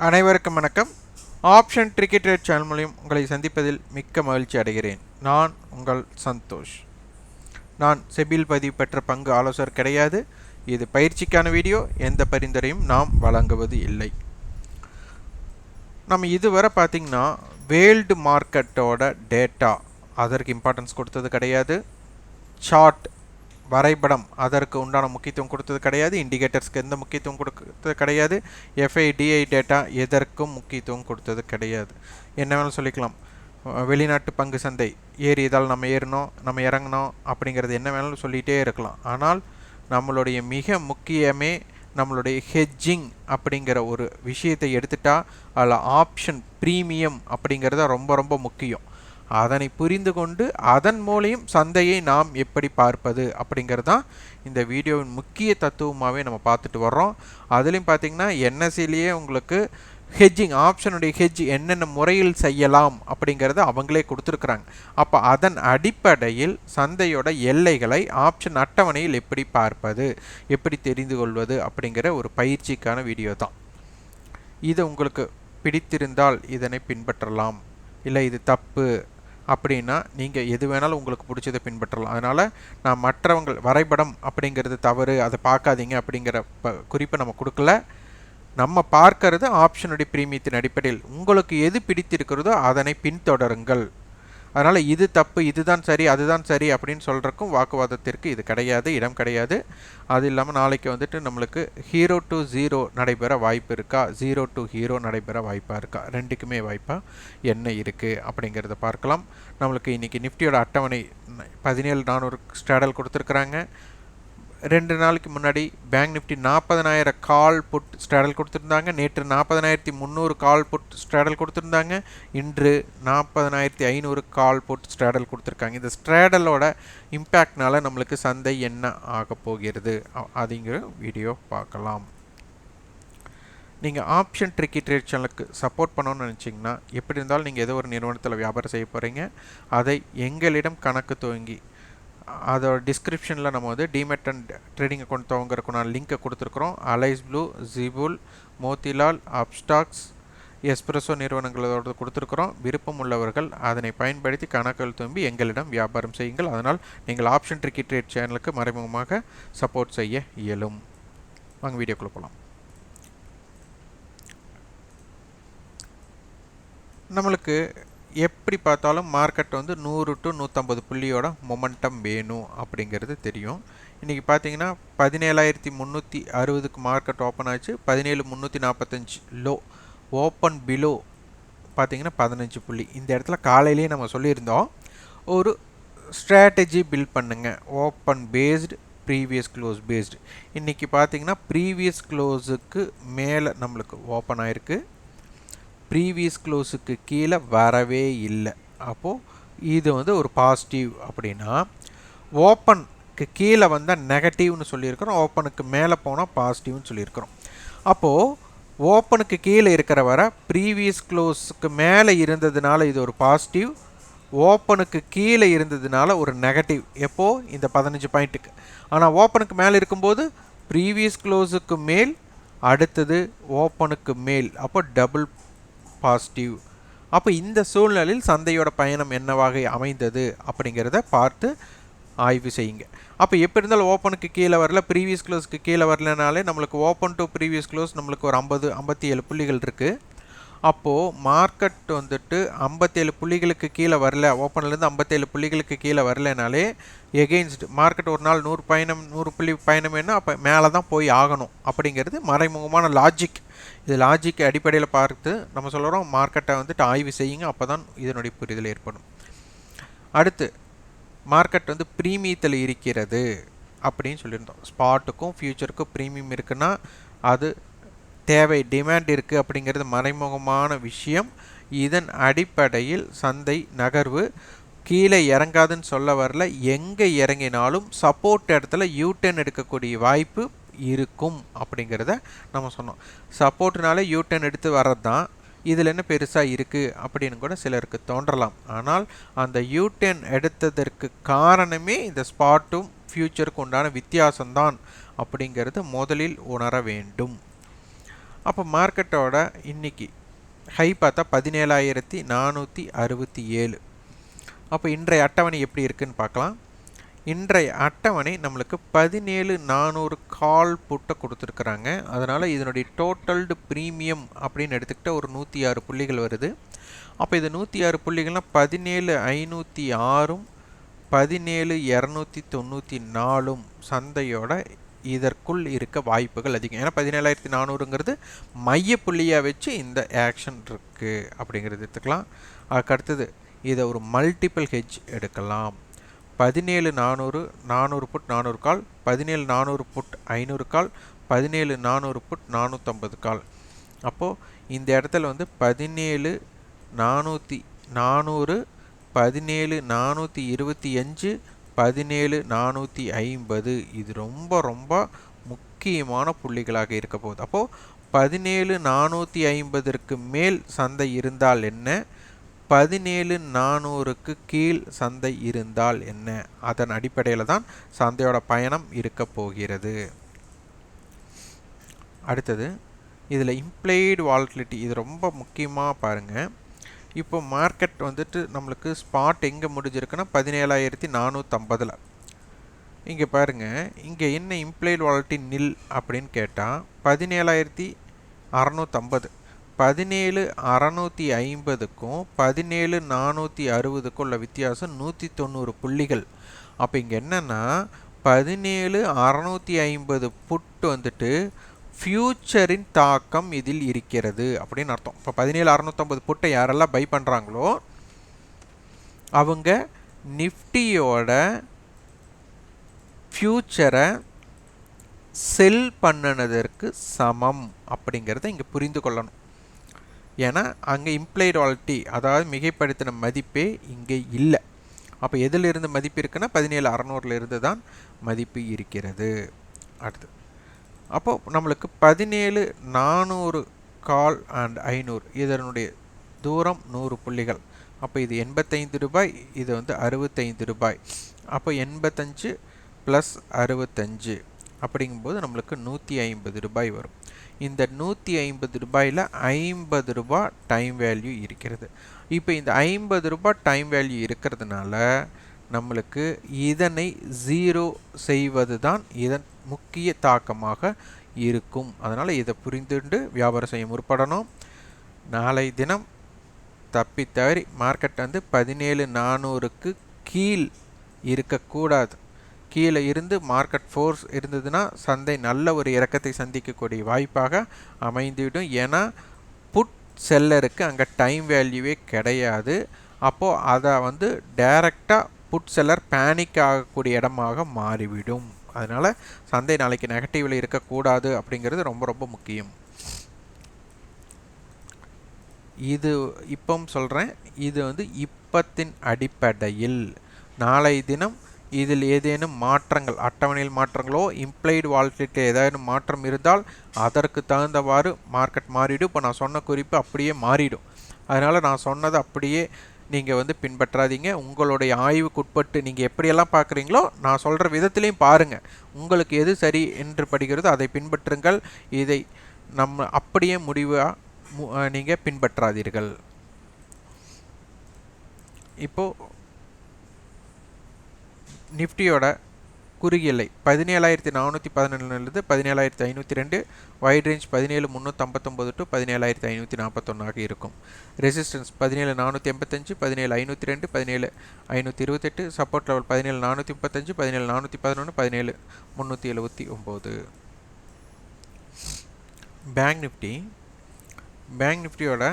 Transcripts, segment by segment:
அனைவருக்கும் வணக்கம். Option tricky trade channel மூலம் உங்களை சந்திப்பதில் மிக்க மகிழ்ச்சி அடைகிறேன். நான் உங்கள் சந்தோஷ். நான் செபில் பதிவு பெற்ற பங்கு ஆலோசகர் கிடையாது. இது பயிற்சிக்கான வீடியோ. எந்த பரிந்துரையும் நாம் வழங்குவது இல்லை. நம்ம இதுவரை பார்த்திங்கன்னா வேர்ல்டு மார்க்கெட்டோட டேட்டா அதற்கு இம்பார்ட்டன்ஸ் கொடுத்தது கிடையாது. சார்ட் வரைபடம் அதற்கு உண்டான முக்கியத்துவம் கொடுத்தது கிடையாது. இண்டிகேட்டர்ஸ்க்கு எந்த முக்கியத்துவம் கொடுத்தது கிடையாது. FIDI டேட்டா எதற்கும் முக்கியத்துவம் கொடுத்தது கிடையாது. என்ன வேணாலும் சொல்லிக்கலாம். வெளிநாட்டு பங்கு சந்தை ஏறியதால் நம்ம ஏறினோம், நம்ம இறங்கினோம் அப்படிங்கிறது என்ன வேணாலும் சொல்லிகிட்டே இருக்கலாம். ஆனால் நம்மளுடைய மிக முக்கியமே நம்மளுடைய ஹெட்ஜிங் அப்படிங்கிற ஒரு விஷயத்தை எடுத்துட்டா அதில் ஆப்ஷன் ப்ரீமியம் அப்படிங்கிறத ரொம்ப ரொம்ப முக்கியம். அதனை புரிந்து கொண்டு அதன் மூலம் சந்தையை நாம் எப்படி பார்ப்பது அப்படிங்கிறது தான் இந்த வீடியோவின் முக்கிய தத்துவமாகவே நம்ம பார்த்துட்டு வர்றோம். அதுலேயும் பார்த்திங்கன்னா NSEலேயே உங்களுக்கு ஹெட்ஜிங் ஆப்ஷனுடைய ஹெட்ஜ் என்னென்ன முறையில் செய்யலாம் அப்படிங்கிறத அவங்களே கொடுத்துருக்குறாங்க. அப்போ அதன் அடிப்படையில் சந்தையோட எல்லைகளை ஆப்ஷன் அட்டவணையில் எப்படி பார்ப்பது, எப்படி தெரிந்து கொள்வது அப்படிங்கிற ஒரு பயிற்சிக்கான வீடியோ தான் இது. உங்களுக்கு பிடித்திருந்தால் இதனை பின்பற்றலாம். இல்லை இது தப்பு அப்படின்னா நீங்கள் எது வேணாலும் உங்களுக்கு பிடிச்சதை பின்பற்றலாம். அதனால் நான் மற்றவங்கள் வரைபடம் அப்படிங்கிறது தவறு, அதை பார்க்காதீங்க அப்படிங்கிற குறிப்பை நம்ம கொடுக்கல. நம்ம பார்க்கறது ஆப்ஷனுடைய பிரீமியத்தின் அடிப்படையில் உங்களுக்கு எது பிடித்திருக்கிறதோ அதனை பின்தொடருங்கள். அதனால் இது தப்பு, இதுதான் சரி, அதுதான் சரி அப்படின்னு சொல்கிறக்கும் வாக்குவாதத்திற்கு இது கிடையாது, இடம் கிடையாது. அது இல்லாமல் நாளைக்கு வந்துட்டு நம்மளுக்கு 0 to 0 நடைபெற வாய்ப்பு இருக்கா, 0 to ஹீரோ நடைபெற வாய்ப்பாக இருக்கா, ரெண்டுக்குமே வாய்ப்பாக என்ன இருக்குது அப்படிங்கிறத பார்க்கலாம். நம்மளுக்கு இன்றைக்கி நிஃப்டியோட அட்டவணை 17,400 ஸ்ட்ராடல் கொடுத்துருக்குறாங்க. 2 நாளைக்கு முன்னாடி bank Nifty 40,000 call put straddle கொடுத்துருந்தாங்க. நேற்று 40,300 கால் புட் ஸ்ட்ராடல் கொடுத்துருந்தாங்க. இன்று 40,500 கால் புட் ஸ்ட்ராடல் கொடுத்துருக்காங்க. இந்த ஸ்ட்ராடலோட இம்பேக்ட்னால நம்மளுக்கு சந்தை என்ன ஆக போகிறது அப்படிங்கிற வீடியோ பார்க்கலாம். நீங்கள் ஆப்ஷன் ட்ரிக்கி ட்ரேட் சேனலுக்கு சப்போர்ட் பண்ணணும்னு நினச்சிங்கன்னா எப்படி இருந்தாலும் நீங்கள் ஏதோ ஒரு நிறுவனத்தில் வியாபாரம் செய்ய போகிறீங்க. அதை எங்களிடம் கணக்கு துவங்கி அதோட டிஸ்கிரிப்ஷனில் நம்ம வந்து டிமெட் அண்ட் ட்ரேடிங் அக்கௌண்ட் துவங்குறதுக்கு நான் லிங்க்கை கொடுத்துருக்குறோம். அலைஸ் ப்ளூ, ஜிபுல், மோதிலால், அப்ஸ்டாக்ஸ், எஸ்பிரஸோ நிறுவனங்களோடு கொடுத்துருக்குறோம். விருப்பம் உள்ளவர்கள் அதனை பயன்படுத்தி கணக்குகள் தும்பி எங்களிடம் வியாபாரம் செய்யுங்கள். அதனால் நீங்கள் ஆப்ஷன் ட்ரிக்கி ட்ரேட் சேனலுக்கு மறைமுகமாக சப்போர்ட் செய்ய இயலும். வாங்க வீடியோக்குள்ளே போகலாம். நம்மளுக்கு எப்படி பார்த்தாலும் மார்க்கெட் வந்து 100 to 150 புள்ளியோட மொமெண்டம் வேணும் அப்படிங்கிறது தெரியும். இன்றைக்கி பார்த்தீங்கன்னா 17,360க்கு மார்க்கெட் ஓப்பன் ஆச்சு. 17,345 லோ, ஓப்பன் பிலோ பார்த்தீங்கன்னா 15 புள்ளி. இந்த இடத்துல காலையிலேயே நம்ம சொல்லியிருந்தோம் ஒரு ஸ்ட்ராட்டஜி பில்ட் பண்ணுங்க, open based, previous close based. இன்றைக்கி பார்த்தீங்கன்னா ப்ரீவியஸ் க்ளோஸுக்கு மேலே நம்மளுக்கு ஓப்பன் ஆகிருக்கு, ப்ரீவியஸ் க்ளோஸுக்கு கீழே வரவே இல்லை. அப்போது இது வந்து ஒரு பாசிட்டிவ். அப்படின்னா ஓப்பனுக்கு கீழே வந்தால் நெகட்டிவ்னு சொல்லியிருக்கிறோம், ஓப்பனுக்கு மேலே போனால் பாசிட்டிவ்னு சொல்லியிருக்கிறோம். அப்போது ஓப்பனுக்கு கீழே இருக்கிற வர ப்ரீவியஸ் க்ளோஸுக்கு மேலே இருந்ததுனால இது ஒரு பாசிட்டிவ், ஓப்பனுக்கு கீழே இருந்ததுனால ஒரு நெகட்டிவ். எப்போது இந்த 15 பாயிண்ட்டுக்கு. ஆனால் ஓப்பனுக்கு மேலே இருக்கும்போது ப்ரீவியஸ் க்ளோஸுக்கு மேல், அடுத்தது ஓப்பனுக்கு மேல், அப்போ டபுள் பாசிட்டிவ். அப்போ இந்த சூழ்நிலையில் சந்தையோட பயணம் என்னவாக அமைந்தது அப்படிங்கிறத பார்த்து ஆய்வு செய்யுங்க. அப்போ எப்படி இருந்தாலும் ஓப்பனுக்கு கீழே வரல, ப்ரீவியஸ் க்ளோஸ்க்கு கீழே வரலனாலே நம்மளுக்கு ஓப்பன் டு ப்ரீவியஸ் க்ளோஸ் நம்மளுக்கு ஒரு 57 புள்ளிகள் இருக்குது. அப்போது மார்க்கெட் வந்துட்டு 57 புள்ளிகளுக்கு கீழே வரல, ஓப்பன்லேருந்து 57 புள்ளிகளுக்கு கீழே வரலனாலே எகெயின்ஸ்ட் மார்க்கெட் ஒரு நாள் 100 புள்ளி பயணம் வேணும், அப்போ மேலே தான் போய் ஆகணும் அப்படிங்கிறது மறைமுகமான லாஜிக். இது லாஜிக் அடிப்படையில் பார்த்து நம்ம சொல்கிறோம் மார்க்கெட்டை வந்துட்டு ஆய்வு செய்யுங்க, அப்போ தான் இதனுடைய புரிதல் ஏற்படும். அடுத்து மார்க்கெட் வந்து ப்ரீமியத்தில் இருக்கிறது அப்படின்னு சொல்லியிருந்தோம். ஸ்பாட்டுக்கும் ஃபியூச்சருக்கும் ப்ரீமியம் இருக்குன்னா அது தேவை, டிமாண்ட் இருக்குது அப்படிங்கிறது மறைமுகமான விஷயம். இதன் அடிப்படையில் சந்தை நகர்வு கீழே இறங்காதுன்னு சொல்ல வரல, எங்கே இறங்கினாலும் சப்போர்ட் இடத்துல யூடர்ன் எடுக்கக்கூடிய வாய்ப்பு இருக்கும் அப்படிங்கிறத நம்ம சொன்னோம். சப்போர்ட்னால யூடர்ன் எடுத்து வர்றது தான், இதில் என்ன பெருசாக இருக்குது அப்படின்னு கூட சிலருக்கு தோன்றலாம். ஆனால் அந்த யூடர்ன் எடுத்ததற்கு காரணமே இந்த ஸ்பாட்டும் ஃபியூச்சருக்கு உண்டான வித்தியாசம்தான் அப்படிங்கிறது முதலில் உணர வேண்டும். அப்போ மார்க்கெட்டோட இன்னைக்கு ஹை பார்த்தா 17,467. அப்போ இன்றைய அட்டவணை எப்படி இருக்குன்னு பார்க்கலாம். இன்றைய அட்டவணை நம்மளுக்கு 17,400 கால் புட்டை கொடுத்துருக்குறாங்க. அதனால் இதனுடைய டோட்டல்டு ப்ரீமியம் அப்படின்னு எடுத்துக்கிட்டால் ஒரு 106 புள்ளிகள் வருது. அப்போ இது 106 புள்ளிகள்னால் 17,506ம் 17,294ம் சந்தையோட இதற்குள் இருக்க வாய்ப்புகள் அதிகம். ஏன்னா 17,400ங்கிறது மைய புள்ளியாக வச்சு இந்த ஆக்ஷன் இருக்குது அப்படிங்கிறது எடுத்துக்கலாம். அதுக்கடுத்தது இதை ஒரு மல்டிபிள் ஹெட்ஜ் எடுக்கலாம். 17,400 400 புட் 400 கால், 17,400 புட் 500 கால், 17,400 புட் 450 கால். அப்போது இந்த இடத்துல வந்து 17,400 17,425 17,450 இது ரொம்ப ரொம்ப முக்கியமான புள்ளிகளாக இருக்க போகுது. அப்போது 17,450ற்கு மேல் சந்தை இருந்தால் என்ன, 17,400க்கு கீழ் சந்தை இருந்தால் என்ன, அதன் அடிப்படையில் தான் சந்தையோட பயணம் இருக்க போகிறது. அடுத்தது இதில் இம்ப்ளைடு வாலட்டிலிட்டி, இது ரொம்ப முக்கியமாக பாருங்கள். இப்போ மார்க்கெட் வந்துட்டு நம்மளுக்கு ஸ்பாட் எங்கே முடிஞ்சிருக்குன்னா 17,450. இங்கே பாருங்கள், இங்கே என்ன இம்ப்ளைடு வாலட்டிலிட்டி நில் அப்படின்னு கேட்டால் 17,650. 17,650க்கும் 17,460க்கும் உள்ள வித்தியாசம் 190 புள்ளிகள். அப்போ இங்கே என்னென்னா 17,650 புட்டு வந்துட்டு ஃபியூச்சரின் தாக்கம் இதில் இருக்கிறது அப்படின்னு அர்த்தம். இப்போ 17,650 புட்டை யாரெல்லாம் பை பண்ணுறாங்களோ அவங்க நிஃப்டியோட ஃபியூச்சரை செல் பண்ணினதற்கு சமம் அப்படிங்கிறத இங்கே புரிந்து கொள்ளணும். ஏன்னா அங்கே இம்ப்ளைடு வாலட்டிலிட்டி, அதாவது மிகைப்படுத்தின மதிப்பே இங்கே இல்லை. அப்போ எதிலிருந்து மதிப்பு இருக்குன்னா 17,600 தான் மதிப்பு இருக்கிறது. அடுத்து அப்போது நம்மளுக்கு 17,400 கால் அண்ட் 500 இதனுடைய தூரம் 100 புள்ளிகள். அப்போ இது 85 ரூபாய், இது வந்து 65 ரூபாய். அப்போ 85 + 65 அப்படிங்கும்போது நம்மளுக்கு 150 ரூபாய் வரும். இந்த 150 ரூபாயில் 50 ரூபாய் டைம் வேல்யூ இருக்கிறது. இப்போ இந்த 50 ரூபாய் டைம் வேல்யூ இருக்கிறதுனால நம்மளுக்கு இதனை 0 செய்வது தான் இதன் முக்கிய தாக்கமாக இருக்கும். அதனால் இதை புரிந்துண்டு வியாபாரம் செய்ய முற்படணும். நாளை தினம் தப்பி தவறி மார்க்கெட் வந்து 17,400க்கு கீழ் இருக்கக்கூடாது. கீழே இருந்து மார்க்கெட் ஃபோர்ஸ் இருந்ததுன்னா சந்தை நல்ல ஒரு இறக்கத்தை சந்திக்கக்கூடிய வாய்ப்பாக அமைந்துவிடும். ஏன்னா புட் செல்லருக்கு அங்கே டைம் வேல்யூவே கிடையாது. அப்போது அதை வந்து டைரெக்டாக புட் செல்லர் பேனிக் ஆகக்கூடிய இடமாக மாறிவிடும். அதனால் சந்தை நாளைக்கு நெகட்டிவில் இருக்கக்கூடாது அப்படிங்கிறது ரொம்ப ரொம்ப முக்கியம். இது இப்போவும் சொல்கிறேன், இது வந்து இப்பத்தின் அடிப்படையில் நாளை தினம் இதில் ஏதேனும் மாற்றங்கள், அட்டவணையில் மாற்றங்களோ இம்ப்ளைடு வாலட்டிலிட்டி ஏதேனும் மாற்றம் இருந்தால் அதற்கு தகுந்தவாறு மார்க்கெட் மாறிடும். இப்போ நான் சொன்ன குறிப்பு அப்படியே மாறிடும். அதனால் நான் சொன்னதை அப்படியே நீங்கள் வந்து பின்பற்றாதீங்க. உங்களுடைய ஆய்வுக்குட்பட்டு நீங்கள் எப்படியெல்லாம் பார்க்குறீங்களோ நான் சொல்கிற விதத்திலையும் பாருங்கள். உங்களுக்கு எது சரி என்று படுகிறதோ அதை பின்பற்றுங்கள். இதை நம்ம அப்படியே முடிவாக நீங்கள் பின்பற்றாதீர்கள். இப்போது நிஃப்டியோட குறுகியலை 17,417 17,502, வைட் ரேஞ்ச் 17,359 to 17,541 இருக்கும். Resistance 17,485 17,502 17,528, support level 17,435 17,411 17,379. பேங்க் நிஃப்டியோட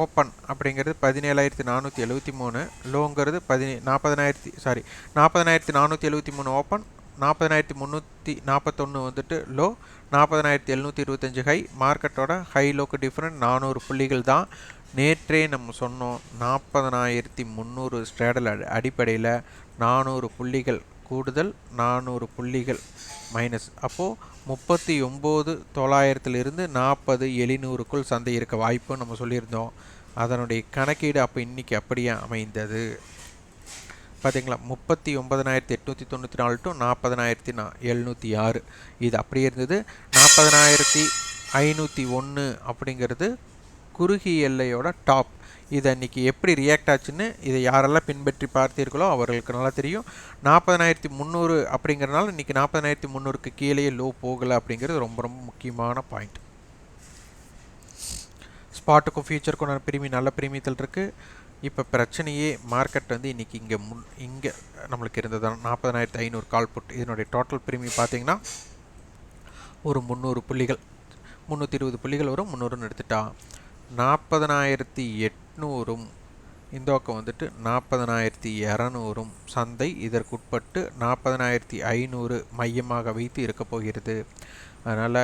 ஓப்பன் அப்படிங்கிறது 17,473, லோங்கிறது 40,473 ஓப்பன், 40,341 வந்துட்டு லோ, 40,725 ஹை. மார்க்கெட்டோட ஹை லோக்கு டிஃப்ரெண்ட் 400 புள்ளிகள் தான். நேற்றே நம்ம சொன்னோம் 40,300 ஸ்ட்ராடல் அடிப்படையில் 400 புள்ளிகள் கூடுதல் 400 புள்ளிகள் மைனஸ். அப்போது 39,900 40,700க்குள் சந்தை இருக்க வாய்ப்பு நம்ம சொல்லியிருந்தோம். அதனுடைய கணக்கீடு அப்போ இன்றைக்கி அப்படியே அமைந்தது. பார்த்தீங்களா 39,894 டு 40,706 இது அப்படியே இருந்தது. 40,501 அப்படிங்கிறது குறுகிய எல்லையோட டாப். இது அன்றைக்கி எப்படி ரியாக்ட் ஆச்சுன்னு இதை யாரெல்லாம் பின்பற்றி பார்த்தீர்களோ அவர்களுக்கு நல்லா தெரியும். 40,300 அப்படிங்கிறனால இன்றைக்கி 40,300க்கு கீழேயே லோ போகலை அப்படிங்கிறது ரொம்ப ரொம்ப முக்கியமான பாயிண்ட். ஸ்பாட்டுக்கும் ஃபியூச்சருக்கும் நல்ல பிரீமியத்தில் இருக்குது. இப்போ பிரச்சனையே மார்க்கெட் வந்து இன்றைக்கி இங்கே நம்மளுக்கு இருந்தது 40,500 கால் புட். இதனுடைய டோட்டல் பிரீமியம் பார்த்தீங்கன்னா ஒரு 300 புள்ளிகள், 320 புள்ளிகள் வரும். 300ன்னு எடுத்துட்டா 40,800ம் இந்த பக்கம் வந்துட்டு 40,200ம் சந்தை இதற்குட்பட்டு 40,500 மையமாக வைத்து இருக்க போகிறது. அதனால்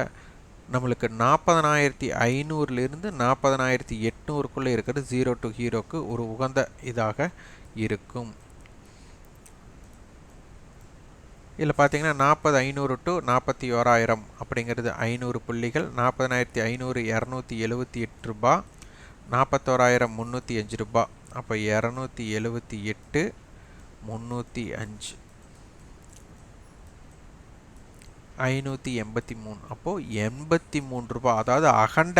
நம்மளுக்கு 40,500லிருந்து 40,800க்குள்ளே இருக்கிறது 0 to ஹீரோக்கு ஒரு உகந்த இதாக இருக்கும். இதில் பார்த்தீங்கன்னா 40,500 to 41,000 அப்படிங்கிறது 500 புள்ளிகள். 40,500 278 ரூபா, 41,000 305 ரூபா. அப்போ 278 305 583. அப்போது 83 ரூபா. அதாவது அகண்ட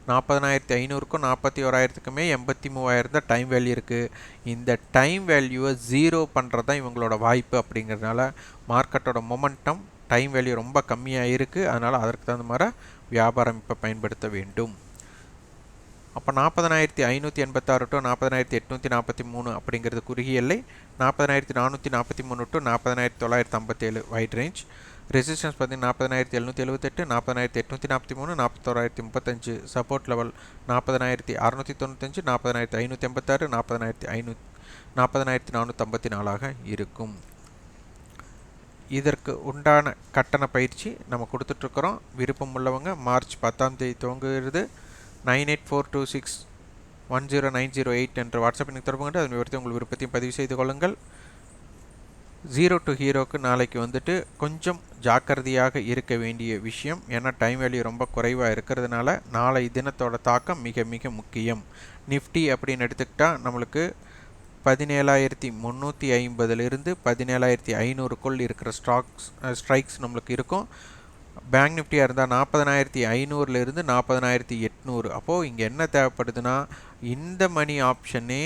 40,500க்கும் 41,000க்குமே 83,000 தான் டைம் வேல்யூ இருக்குது. இந்த டைம் வேல்யூவை 0 பண்ணுறது தான் இவங்களோட வாய்ப்பு. அப்படிங்கிறதுனால மார்க்கெட்டோட மொமெண்டம் டைம் வேல்யூ ரொம்ப கம்மியாக இருக்குது. அதனால் அதற்கு தகுந்த மாதிரி வியாபாரம் இப்போ பயன்படுத்த வேண்டும். அப்போ 40,586 டு 40,843 அப்படிங்கிறது குறுகிய எல்லை. 40,443 டு 40,957 வைட் ரேஞ்ச். ரெசிஸ்டன்ஸ் பார்த்தீங்கன்னா 40,778, 40,843, 41,035. சப்போர்ட் லெவல் 40,695, 40,586, 40,454 இருக்கும். இதற்கு உண்டான கட்டண பயிற்சி நம்ம கொடுத்துட்ருக்குறோம். விருப்பம் உள்ளவங்க மார்ச் 10ஆம் தேதி துவங்குகிறது. 9842610908 என்ற வாட்ஸ்அப் எனக்கு தொடர்பு கொண்டு அதன் விவரத்தை உங்கள் விருப்பத்தையும் பதிவு செய்து கொள்ளுங்கள். 0 to ஹீரோக்கு நாளைக்கு வந்துட்டு கொஞ்சம் ஜாக்கிரதையாக இருக்க வேண்டிய விஷயம். ஏன்னா டைம் வேல்யூ ரொம்ப குறைவாக இருக்கிறதுனால நாளை தினத்தோட தாக்கம் மிக மிக முக்கியம். நிஃப்டி அப்படின்னு எடுத்துக்கிட்டால் நம்மளுக்கு 17,350லிருந்து 17,500க்குள் இருக்கிற ஸ்ட்ரைக்ஸ் நம்மளுக்கு இருக்கும். பேங்க் நிஃப்டியாக இருந்தால் 40,500லிருந்து 40,800. அப்போது இங்கே என்ன தேவைப்படுதுன்னா இந்த மணி ஆப்ஷனே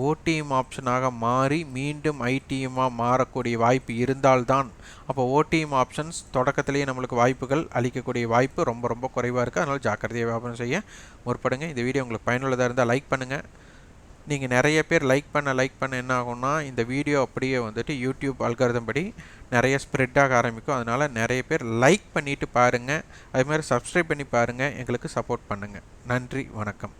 ஓடிஎம் ஆப்ஷனாக மாறி மீண்டும் ஐடிஎம்மாக மாறக்கூடிய வாய்ப்பு இருந்தால்தான். அப்போ ஓடிஎம் ஆப்ஷன்ஸ் தொடக்கத்திலேயே நம்மளுக்கு வாய்ப்புகள் அளிக்கக்கூடிய வாய்ப்பு ரொம்ப ரொம்ப குறைவாக இருக்குது. அதனால் ஜாக்கிரதையாக வியாபாரம் செய்ய முற்படுங்க. இந்த வீடியோ உங்களுக்கு பயனுள்ளதாக இருந்தால் லைக் பண்ணுங்கள். நீங்கள் நிறைய பேர் லைக் பண்ண என்ன ஆகும்னா இந்த வீடியோ அப்படியே வந்துட்டு யூடியூப் அல்காரிதம் படி நிறைய ஸ்ப்ரெட் ஆக ஆரம்பிக்கும். அதனால் நிறைய பேர் லைக் பண்ணிவிட்டு பாருங்கள். அதுமாதிரி சப்ஸ்கிரைப் பண்ணி பாருங்கள். எங்களுக்கு சப்போர்ட் பண்ணுங்கள். நன்றி, வணக்கம்.